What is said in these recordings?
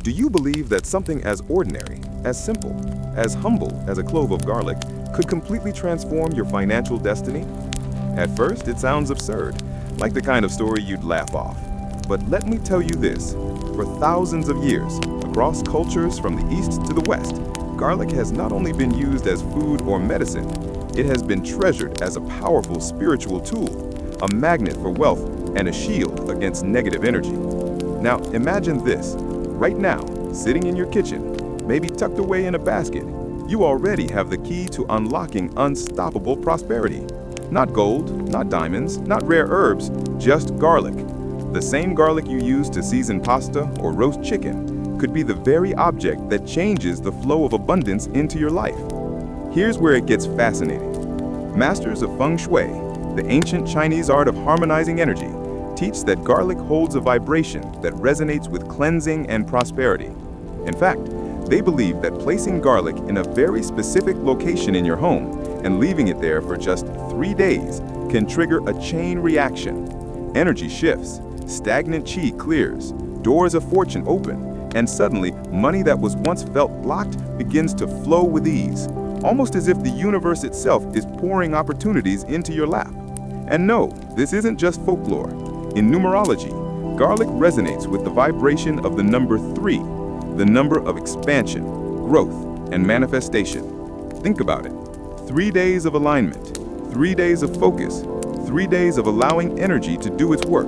Do you believe that something as ordinary, as simple, as humble as a clove of garlic could completely transform your financial destiny? At first, it sounds absurd, like the kind of story you'd laugh off. But let me tell you this, for thousands of years, across cultures from the East to the West, garlic has not only been used as food or medicine, it has been treasured as a powerful spiritual tool, a magnet for wealth, and a shield against negative energy. Now, imagine this. Right now, sitting in your kitchen, maybe tucked away in a basket, you already have the key to unlocking unstoppable prosperity. Not gold, not diamonds, not rare herbs, just garlic. The same garlic you use to season pasta or roast chicken could be the very object that changes the flow of abundance into your life. Here's where it gets fascinating. Masters of Feng Shui, the ancient Chinese art of harmonizing energy, teach that garlic holds a vibration that resonates with cleansing and prosperity. In fact, they believe that placing garlic in a very specific location in your home and leaving it there for just 3 days can trigger a chain reaction. Energy shifts, stagnant qi clears, doors of fortune open, and suddenly money that was once felt blocked begins to flow with ease, almost as if the universe itself is pouring opportunities into your lap. And no, this isn't just folklore. In numerology, garlic resonates with the vibration of the number 3, the number of expansion, growth, and manifestation. Think about it. 3 days of alignment, 3 days of focus, 3 days of allowing energy to do its work.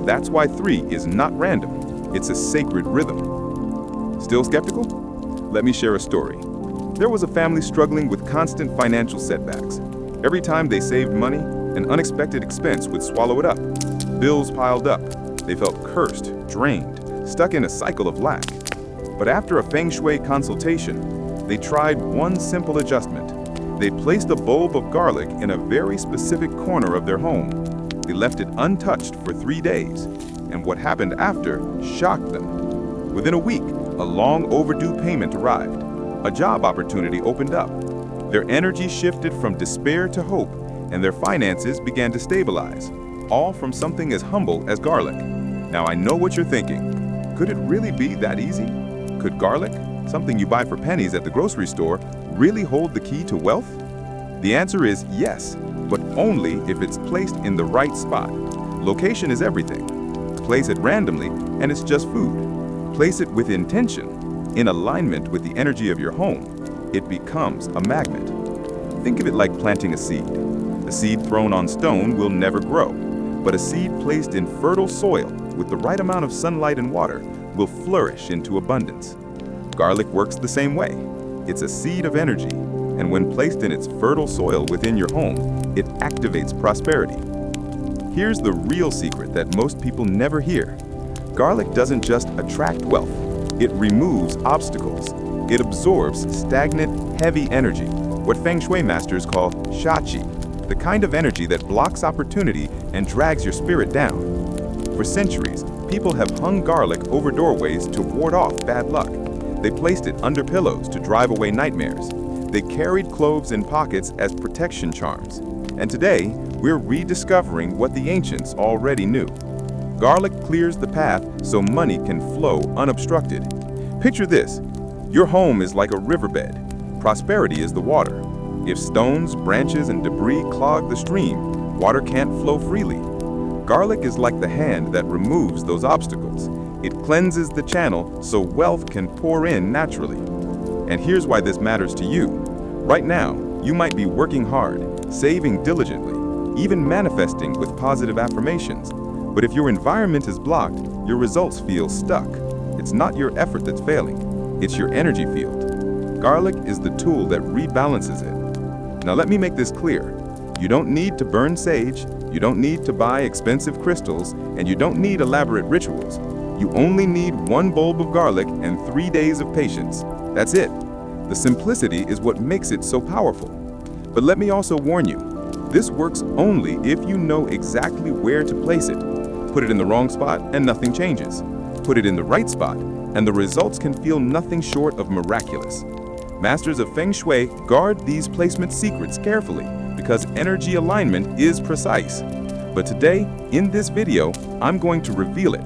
That's why 3 is not random. It's a sacred rhythm. Still skeptical? Let me share a story. There was a family struggling with constant financial setbacks. Every time they saved money, an unexpected expense would swallow it up. Bills piled up. They felt cursed, drained, stuck in a cycle of lack. But after a Feng Shui consultation, they tried one simple adjustment. They placed a bulb of garlic in a very specific corner of their home. They left it untouched for 3 days, and what happened after shocked them. Within a week, a long overdue payment arrived. A job opportunity opened up. Their energy shifted from despair to hope, and their finances began to stabilize, all from something as humble as garlic. Now I know what you're thinking. Could it really be that easy? Could garlic, something you buy for pennies at the grocery store, really hold the key to wealth? The answer is yes, but only if it's placed in the right spot. Location is everything. Place it randomly, and it's just food. Place it with intention, in alignment with the energy of your home. It becomes a magnet. Think of it like planting a seed. A seed thrown on stone will never grow, but a seed placed in fertile soil with the right amount of sunlight and water will flourish into abundance. Garlic works the same way. It's a seed of energy, and when placed in its fertile soil within your home, it activates prosperity. Here's the real secret that most people never hear. Garlic doesn't just attract wealth, it removes obstacles. It absorbs stagnant, heavy energy, what Feng Shui masters call shachi, the kind of energy that blocks opportunity and drags your spirit down. For centuries, people have hung garlic over doorways to ward off bad luck. They placed it under pillows to drive away nightmares. They carried cloves in pockets as protection charms. And today, we're rediscovering what the ancients already knew. Garlic clears the path so money can flow unobstructed. Picture this. Your home is like a riverbed. Prosperity is the water. If stones, branches, and debris clog the stream, water can't flow freely. Garlic is like the hand that removes those obstacles. It cleanses the channel so wealth can pour in naturally. And here's why this matters to you. Right now, you might be working hard, saving diligently, even manifesting with positive affirmations. But if your environment is blocked, your results feel stuck. It's not your effort that's failing, it's your energy field. Garlic is the tool that rebalances it. Now let me make this clear. You don't need to burn sage, you don't need to buy expensive crystals, and you don't need elaborate rituals. You only need one bulb of garlic and 3 days of patience. That's it. The simplicity is what makes it so powerful. But let me also warn you, this works only if you know exactly where to place it. Put it in the wrong spot and nothing changes. Put it in the right spot and the results can feel nothing short of miraculous. Masters of Feng Shui guard these placement secrets carefully because energy alignment is precise. But today, in this video, I'm going to reveal it.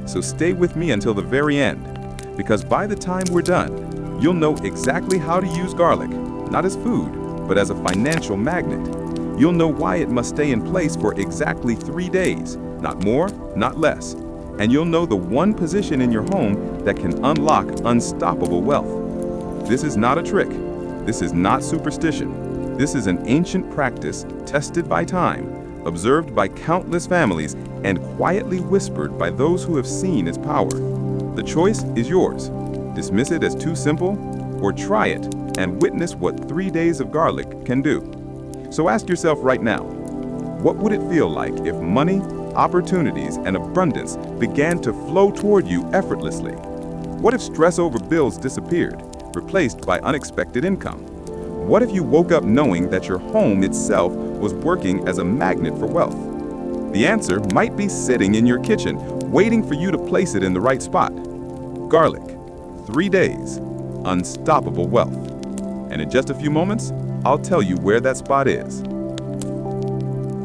So stay with me until the very end. because by the time we're done, you'll know exactly how to use garlic, not as food, but as a financial magnet. You'll know why it must stay in place for exactly 3 days, not more, not less. And you'll know the one position in your home that can unlock unstoppable wealth. This is not a trick. This is not superstition. This is an ancient practice tested by time, observed by countless families, and quietly whispered by those who have seen its power. The choice is yours. Dismiss it as too simple, or try it and witness what 3 days of garlic can do. So ask yourself right now, what would it feel like if money, opportunities, and abundance began to flow toward you effortlessly? What if stress over bills disappeared, replaced by unexpected income? What if you woke up knowing that your home itself was working as a magnet for wealth? The answer might be sitting in your kitchen, waiting for you to place it in the right spot. Garlic, 3 days, unstoppable wealth. And in just a few moments, I'll tell you where that spot is.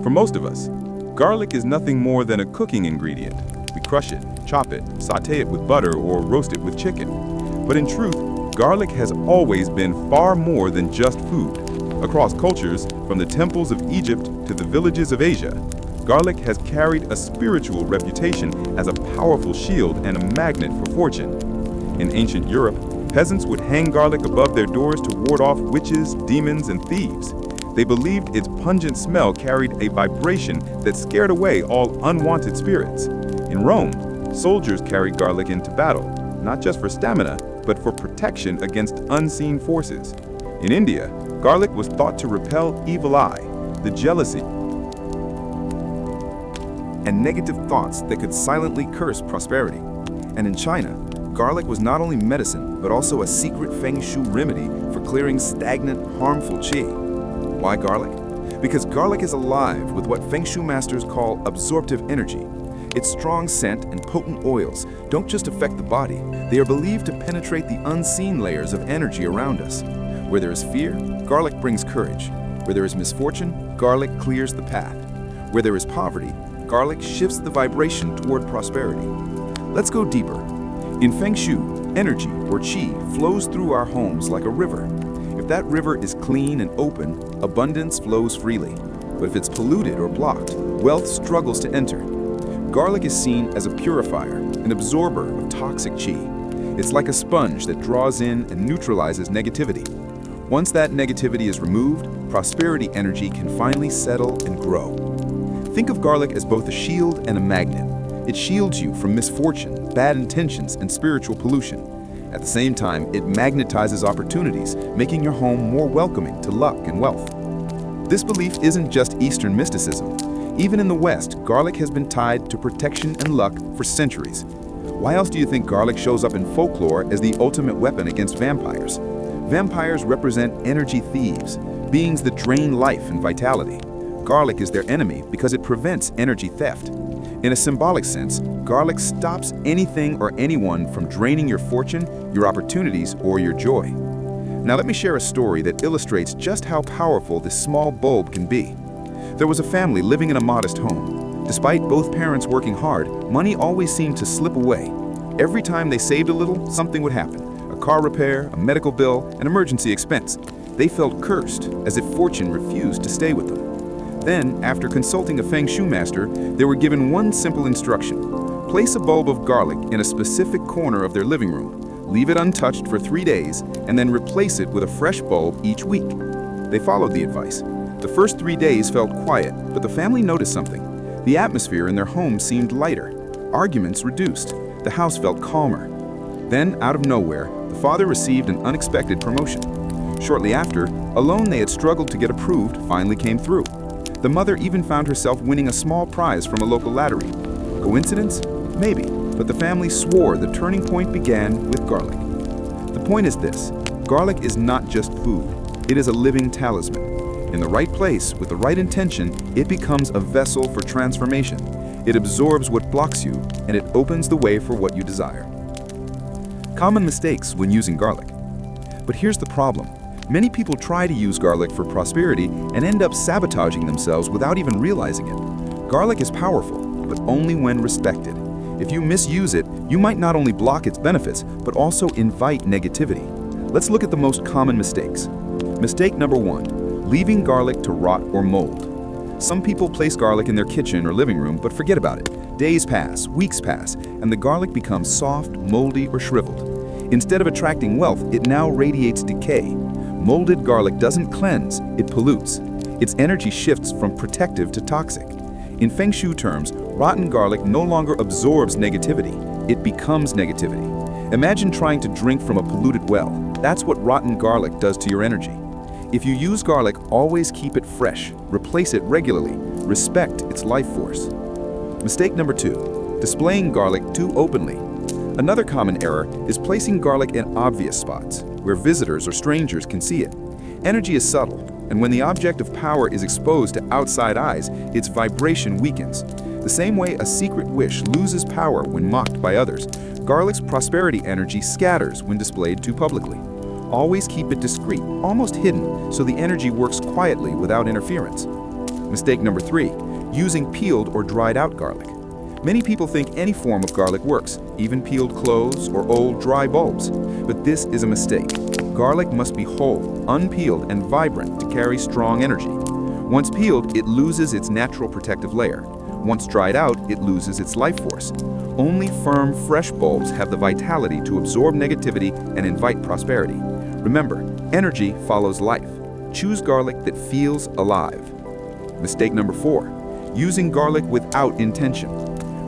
For most of us, garlic is nothing more than a cooking ingredient. We crush it, chop it, saute it with butter, or roast it with chicken. But in truth, garlic has always been far more than just food. Across cultures, from the temples of Egypt to the villages of Asia, garlic has carried a spiritual reputation as a powerful shield and a magnet for fortune. In ancient Europe, peasants would hang garlic above their doors to ward off witches, demons, and thieves. They believed its pungent smell carried a vibration that scared away all unwanted spirits. In Rome, soldiers carried garlic into battle, not just for stamina, but for protection against unseen forces. In India, garlic was thought to repel evil eye, the jealousy, and negative thoughts that could silently curse prosperity. And in China, garlic was not only medicine, but also a secret Feng Shui remedy for clearing stagnant, harmful qi. Why garlic? Because garlic is alive with what Feng Shui masters call absorptive energy. Its strong scent and potent oils don't just affect the body, they are believed to penetrate the unseen layers of energy around us. Where there is fear, garlic brings courage. Where there is misfortune, garlic clears the path. Where there is poverty, garlic shifts the vibration toward prosperity. Let's go deeper. In Feng Shui, energy, or qi, flows through our homes like a river. If that river is clean and open, abundance flows freely. But if it's polluted or blocked, wealth struggles to enter. Garlic is seen as a purifier, an absorber of toxic qi. It's like a sponge that draws in and neutralizes negativity. Once that negativity is removed, prosperity energy can finally settle and grow. Think of garlic as both a shield and a magnet. It shields you from misfortune, bad intentions, and spiritual pollution. At the same time, it magnetizes opportunities, making your home more welcoming to luck and wealth. This belief isn't just Eastern mysticism. Even in the West, garlic has been tied to protection and luck for centuries. Why else do you think garlic shows up in folklore as the ultimate weapon against vampires? Vampires represent energy thieves, beings that drain life and vitality. Garlic is their enemy because it prevents energy theft. In a symbolic sense, garlic stops anything or anyone from draining your fortune, your opportunities, or your joy. Now let me share a story that illustrates just how powerful this small bulb can be. There was a family living in a modest home. Despite both parents working hard, money always seemed to slip away. Every time they saved a little, something would happen. A car repair, a medical bill, an emergency expense. They felt cursed, as if fortune refused to stay with them. Then, after consulting a Feng Shui master, they were given one simple instruction. Place a bulb of garlic in a specific corner of their living room, leave it untouched for 3 days, and then replace it with a fresh bulb each week. They followed the advice. The first 3 days felt quiet, but the family noticed something. The atmosphere in their home seemed lighter. Arguments reduced. The house felt calmer. Then, out of nowhere, the father received an unexpected promotion. Shortly after, a loan they had struggled to get approved finally came through. The mother even found herself winning a small prize from a local lottery. Coincidence? Maybe, but the family swore the turning point began with garlic. The point is this: garlic is not just food, it is a living talisman. In the right place, with the right intention, it becomes a vessel for transformation. It absorbs what blocks you, and it opens the way for what you desire. Common mistakes when using garlic. But here's the problem. Many people try to use garlic for prosperity and end up sabotaging themselves without even realizing it. Garlic is powerful, but only when respected. If you misuse it, you might not only block its benefits, but also invite negativity. Let's look at the most common mistakes. Mistake number 1, leaving garlic to rot or mold. Some people place garlic in their kitchen or living room but forget about it. Days pass, weeks pass, and the garlic becomes soft, moldy, or shriveled. Instead of attracting wealth, it now radiates decay. Molded garlic doesn't cleanse, it pollutes. Its energy shifts from protective to toxic. In Feng Shui terms, rotten garlic no longer absorbs negativity, it becomes negativity. Imagine trying to drink from a polluted well. That's what rotten garlic does to your energy. If you use garlic, always keep it fresh, replace it regularly, respect its life force. Mistake number 2, displaying garlic too openly. Another common error is placing garlic in obvious spots, where visitors or strangers can see it. Energy is subtle, and when the object of power is exposed to outside eyes, its vibration weakens. The same way a secret wish loses power when mocked by others, garlic's prosperity energy scatters when displayed too publicly. Always keep it discreet, almost hidden, so the energy works quietly without interference. Mistake number 3, using peeled or dried out garlic. Many people think any form of garlic works, even peeled cloves or old dry bulbs. But this is a mistake. Garlic must be whole, unpeeled, and vibrant to carry strong energy. Once peeled, it loses its natural protective layer. Once dried out, it loses its life force. Only firm, fresh bulbs have the vitality to absorb negativity and invite prosperity. Remember, energy follows life. Choose garlic that feels alive. Mistake number 4, using garlic without intention.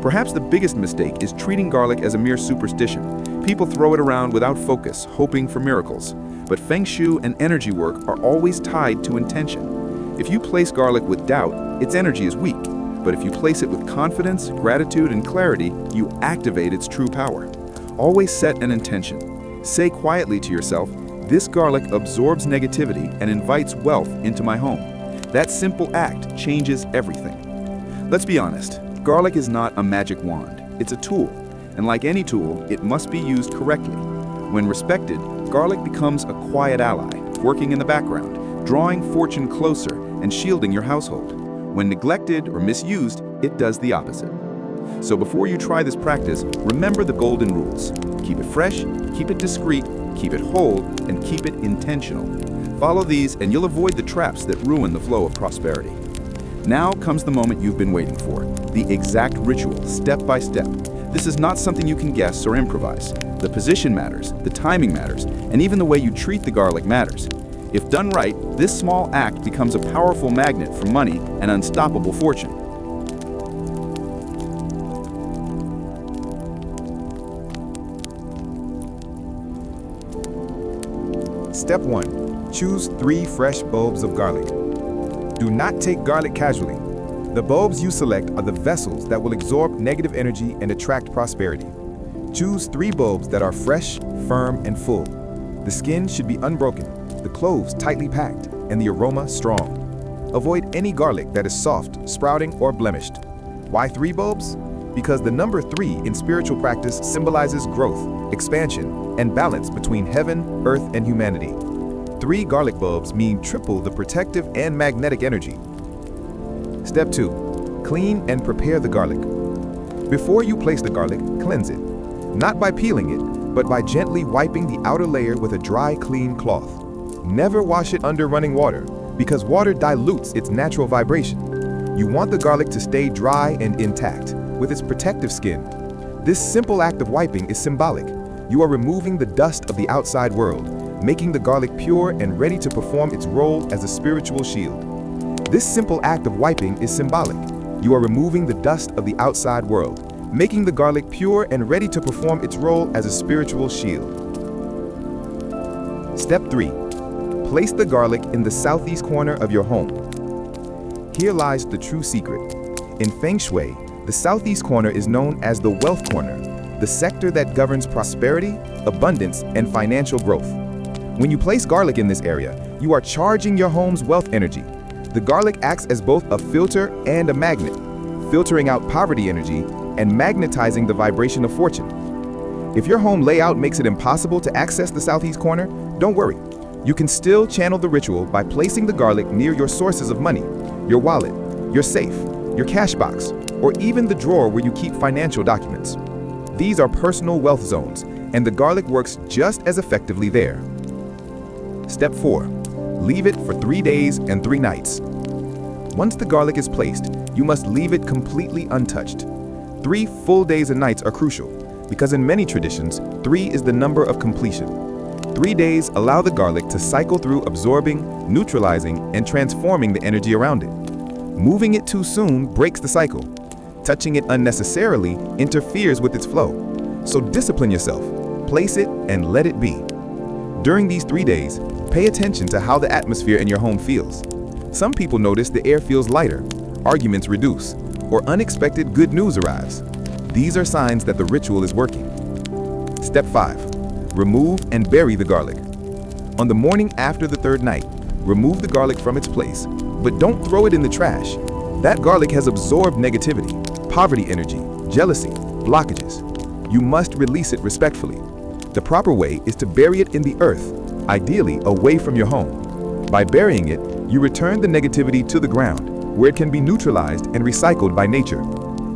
Perhaps the biggest mistake is treating garlic as a mere superstition. People throw it around without focus, hoping for miracles. But Feng Shui and energy work are always tied to intention. If you place garlic with doubt, its energy is weak. But if you place it with confidence, gratitude, and clarity, you activate its true power. Always set an intention. Say quietly to yourself, "This garlic absorbs negativity and invites wealth into my home." That simple act changes everything. Let's be honest, garlic is not a magic wand. It's a tool, and like any tool, it must be used correctly. When respected, garlic becomes a quiet ally, working in the background, drawing fortune closer and shielding your household. When neglected or misused, it does the opposite. So before you try this practice, remember the golden rules. Keep it fresh, keep it discreet, keep it whole, and keep it intentional. Follow these and you'll avoid the traps that ruin the flow of prosperity. Now comes the moment you've been waiting for, the exact ritual, step by step. This is not something you can guess or improvise. The position matters, the timing matters, and even the way you treat the garlic matters. If done right, this small act becomes a powerful magnet for money and unstoppable fortune. Step 1. Choose 3 fresh bulbs of garlic. Do not take garlic casually. The bulbs you select are the vessels that will absorb negative energy and attract prosperity. Choose 3 bulbs that are fresh, firm, and full. The skin should be unbroken, the cloves tightly packed, and the aroma strong. Avoid any garlic that is soft, sprouting, or blemished. Why 3 bulbs? Because the number 3 in spiritual practice symbolizes growth, expansion, and balance between heaven, earth, and humanity. 3 garlic bulbs mean triple the protective and magnetic energy. Step 2. Clean and prepare the garlic. Before you place the garlic, cleanse it. Not by peeling it, but by gently wiping the outer layer with a dry, clean cloth. Never wash it under running water, because water dilutes its natural vibration. You want the garlic to stay dry and intact, with its protective skin. This simple act of wiping is symbolic. You are removing the dust of the outside world, making the garlic pure and ready to perform its role as a spiritual shield. This simple act of wiping is symbolic. You are removing the dust of the outside world, making the garlic pure and ready to perform its role as a spiritual shield. Step 3. Place the garlic in the southeast corner of your home. Here lies the true secret. In Feng Shui, the southeast corner is known as the wealth corner, the sector that governs prosperity, abundance, and financial growth. When you place garlic in this area, you are charging your home's wealth energy. The garlic acts as both a filter and a magnet, filtering out poverty energy and magnetizing the vibration of fortune. If your home layout makes it impossible to access the southeast corner, don't worry. You can still channel the ritual by placing the garlic near your sources of money, your wallet, your safe, your cash box, or even the drawer where you keep financial documents. These are personal wealth zones, and the garlic works just as effectively there. Step 4. Leave it for 3 days and 3 nights. Once the garlic is placed, you must leave it completely untouched. 3 full days and nights are crucial, because in many traditions, 3 is the number of completion. 3 days allow the garlic to cycle through absorbing, neutralizing, and transforming the energy around it. Moving it too soon breaks the cycle. Touching it unnecessarily interferes with its flow. So discipline yourself, place it, and let it be. During these 3 days, pay attention to how the atmosphere in your home feels. Some people notice the air feels lighter, arguments reduce, or unexpected good news arrives. These are signs that the ritual is working. Step 5. Remove and bury the garlic. On the morning after the 3rd night, remove the garlic from its place, but don't throw it in the trash. That garlic has absorbed negativity, poverty energy, jealousy, blockages. You must release it respectfully. The proper way is to bury it in the earth, ideally away from your home. By burying it, you return the negativity to the ground, where it can be neutralized and recycled by nature.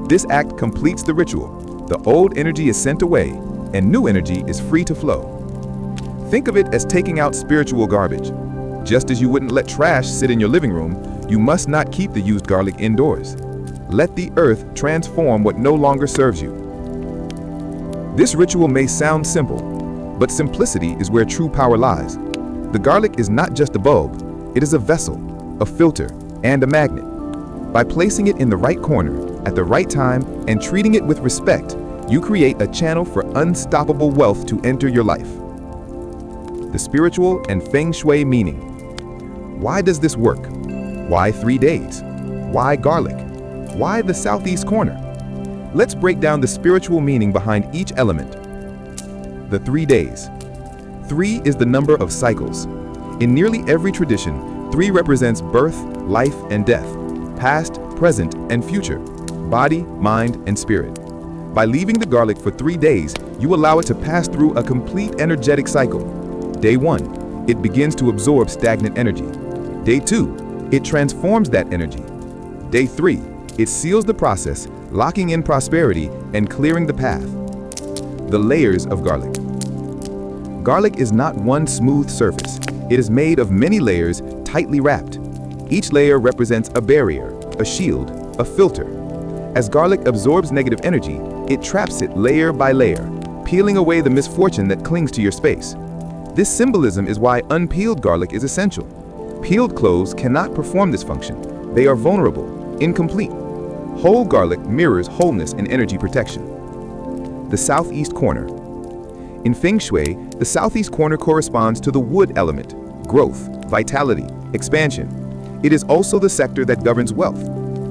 This act completes the ritual. The old energy is sent away, and new energy is free to flow. Think of it as taking out spiritual garbage. Just as you wouldn't let trash sit in your living room, you must not keep the used garlic indoors. Let the earth transform what no longer serves you. This ritual may sound simple, but simplicity is where true power lies. The garlic is not just a bulb, it is a vessel, a filter, and a magnet. By placing it in the right corner, at the right time, and treating it with respect, you create a channel for unstoppable wealth to enter your life. The spiritual and Feng Shui meaning. Why does this work? Why 3 days? Why garlic? Why the southeast corner? Let's break down the spiritual meaning behind each element. The 3 days. 3 is the number of cycles. In nearly every tradition, 3 represents birth, life, and death, past, present, and future, body, mind, and spirit. By leaving the garlic for 3 days, you allow it to pass through a complete energetic cycle. Day 1, it begins to absorb stagnant energy. Day 2, it transforms that energy. Day 3, it seals the process, locking in prosperity and clearing the path. The layers of garlic. Garlic is not one smooth surface. It is made of many layers, tightly wrapped. Each layer represents a barrier, a shield, a filter. As garlic absorbs negative energy, it traps it layer by layer, peeling away the misfortune that clings to your space. This symbolism is why unpeeled garlic is essential. Peeled cloves cannot perform this function. They are vulnerable, incomplete. Whole garlic mirrors wholeness and energy protection. The southeast corner. In Feng Shui, the southeast corner corresponds to the wood element, growth, vitality, expansion. It is also the sector that governs wealth.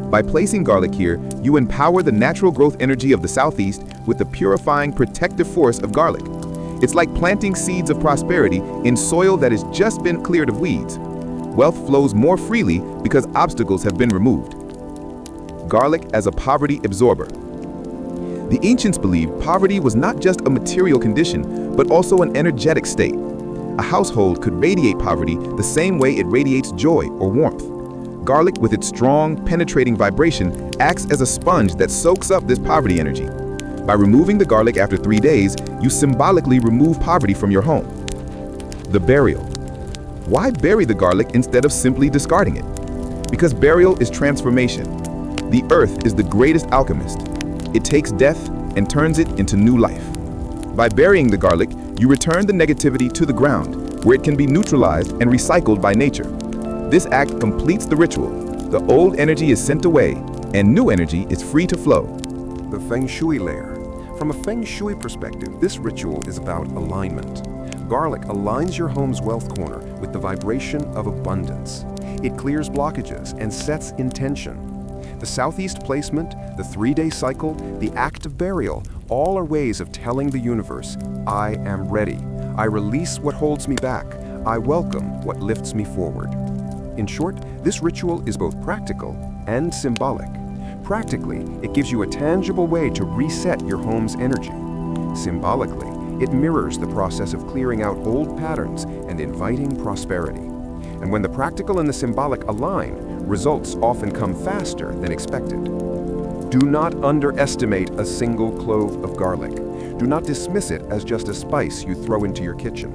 By placing garlic here, you empower the natural growth energy of the southeast with the purifying protective force of garlic. It's like planting seeds of prosperity in soil that has just been cleared of weeds. Wealth flows more freely because obstacles have been removed. Garlic as a poverty absorber. The ancients believed poverty was not just a material condition, but also an energetic state. A household could radiate poverty the same way it radiates joy or warmth. Garlic, with its strong, penetrating vibration, acts as a sponge that soaks up this poverty energy. By removing the garlic after 3 days, you symbolically remove poverty from your home. The burial. Why bury the garlic instead of simply discarding it? Because burial is transformation. The earth is the greatest alchemist. It takes death and turns it into new life. By burying the garlic, you return the negativity to the ground, where it can be neutralized and recycled by nature. This act completes the ritual. The old energy is sent away, and new energy is free to flow. The Feng Shui layer. From a Feng Shui perspective, this ritual is about alignment. Garlic aligns your home's wealth corner with the vibration of abundance. It clears blockages and sets intention. The southeast placement, the 3-day cycle, the act of burial, all are ways of telling the universe, I am ready. I release what holds me back. I welcome what lifts me forward. In short, this ritual is both practical and symbolic. Practically, it gives you a tangible way to reset your home's energy. Symbolically, it mirrors the process of clearing out old patterns and inviting prosperity. And when the practical and the symbolic align, results often come faster than expected. Do not underestimate a single clove of garlic. Do not dismiss it as just a spice you throw into your kitchen.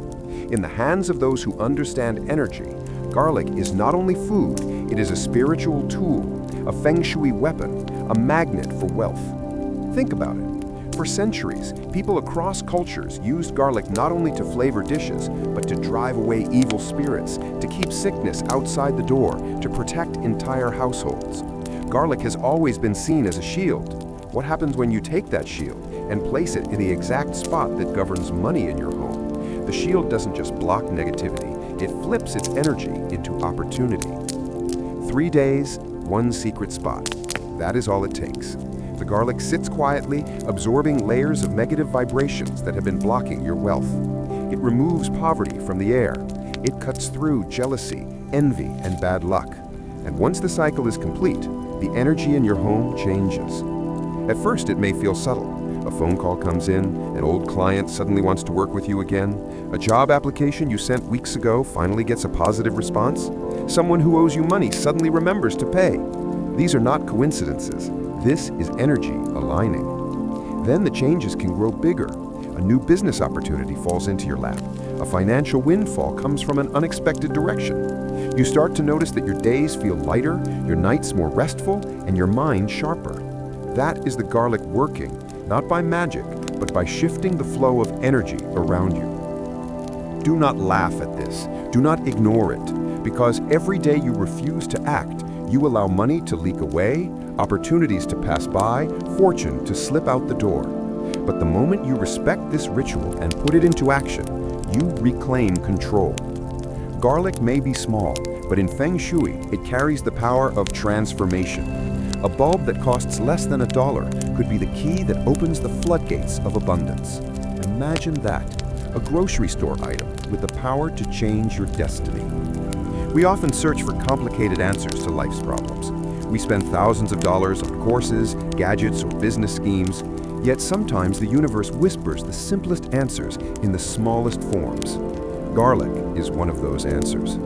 In the hands of those who understand energy, garlic is not only food, it is a spiritual tool, a Feng Shui weapon, a magnet for wealth. Think about it. For centuries, people across cultures used garlic not only to flavor dishes, but to drive away evil spirits, to keep sickness outside the door, to protect entire households. Garlic has always been seen as a shield. What happens when you take that shield and place it in the exact spot that governs money in your home? The shield doesn't just block negativity, it flips its energy into opportunity. 3 days, one secret spot. That is all it takes. The garlic sits quietly, absorbing layers of negative vibrations that have been blocking your wealth. It removes poverty from the air. It cuts through jealousy, envy, and bad luck. And once the cycle is complete, the energy in your home changes. At first, it may feel subtle. A phone call comes in, an old client suddenly wants to work with you again, a job application you sent weeks ago finally gets a positive response, someone who owes you money suddenly remembers to pay. These are not coincidences. This is energy aligning. Then the changes can grow bigger. A new business opportunity falls into your lap. A financial windfall comes from an unexpected direction. You start to notice that your days feel lighter, your nights more restful, and your mind sharper. That is the garlic working, not by magic, but by shifting the flow of energy around you. Do not laugh at this. Do not ignore it, because every day you refuse to act, you allow money to leak away, opportunities to pass by, fortune to slip out the door. But the moment you respect this ritual and put it into action, you reclaim control. Garlic may be small, but in Feng Shui, it carries the power of transformation. A bulb that costs less than $1 could be the key that opens the floodgates of abundance. Imagine that, a grocery store item with the power to change your destiny. We often search for complicated answers to life's problems. We spend thousands of dollars on courses, gadgets, or business schemes, yet sometimes the universe whispers the simplest answers in the smallest forms. Garlic is one of those answers.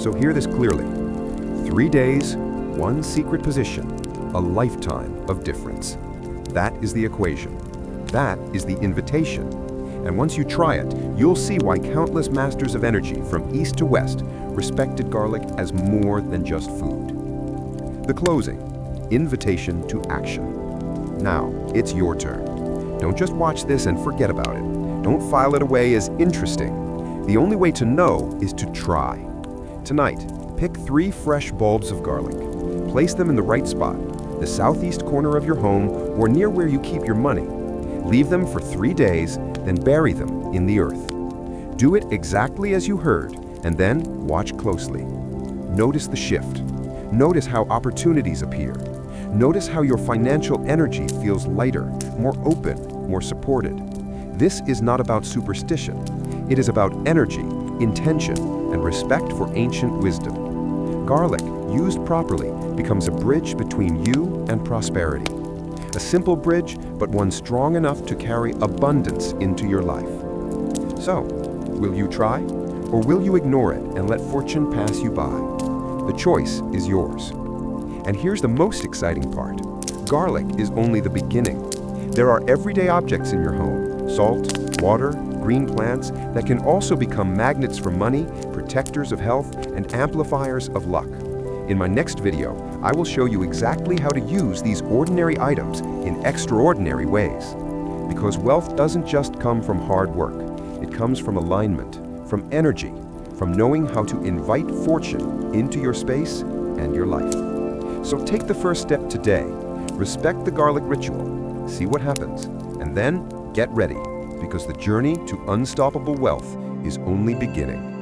So hear this clearly. 3 days, one secret position, a lifetime of difference. That is the equation. That is the invitation. And once you try it, you'll see why countless masters of energy from east to west respected garlic as more than just food. The closing, invitation to action. Now, it's your turn. Don't just watch this and forget about it. Don't file it away as interesting. The only way to know is to try. Tonight, pick 3 fresh bulbs of garlic. Place them in the right spot, the southeast corner of your home or near where you keep your money. Leave them for 3 days, then bury them in the earth. Do it exactly as you heard, and then watch closely. Notice the shift. Notice how opportunities appear. Notice how your financial energy feels lighter, more open, more supported. This is not about superstition. It is about energy, intention, and respect for ancient wisdom. Garlic, used properly, becomes a bridge between you and prosperity. A simple bridge, but one strong enough to carry abundance into your life. So, will you try? Or will you ignore it and let fortune pass you by? The choice is yours. And here's the most exciting part. Garlic is only the beginning. There are everyday objects in your home, salt, water, green plants, that can also become magnets for money, protectors of health, and amplifiers of luck. In my next video, I will show you exactly how to use these ordinary items in extraordinary ways. Because wealth doesn't just come from hard work. It comes from alignment, from energy, from knowing how to invite fortune into your space and your life. So take the first step today. Respect the garlic ritual, see what happens, and then get ready, because the journey to unstoppable wealth is only beginning.